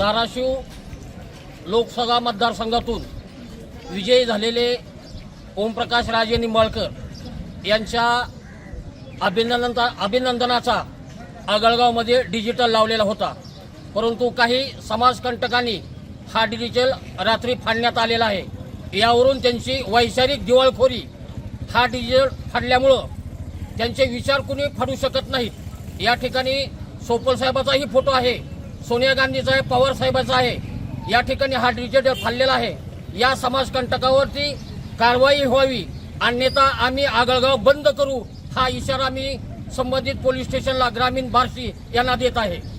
धाराशिव लोकसभा मतदारसंघातून विजयी झालेले ओमप्रकाश राजे निंबाळकर यांच्या अभिनंदनाचा आगळगावमध्ये डिजिटल लावलेला होता, परंतु काही समाजकंटकांनी हा डिजिटल रात्री फाडण्यात आलेला आहे। यावरून त्यांची वैचारिक दिवाळखोरी, हा डिजिटल फाडल्यामुळं त्यांचे विचार कुणी फाडू शकत नाहीत। या ठिकाणी सोपल साहेबाचाही फोटो आहे, सोनिया गांधीचा आहे, पवार साहेबाचा आहे। या ठिकाणी हा डिजिटल फाडलेला आहे। या समाजकंटकावरती कारवाई व्हावी, अन्यथा आम्ही आगळगाव बंद करू, हा इशारा मी संबंधित पोलीस स्टेशनला ग्रामीण बार्शी यांना देत आहे।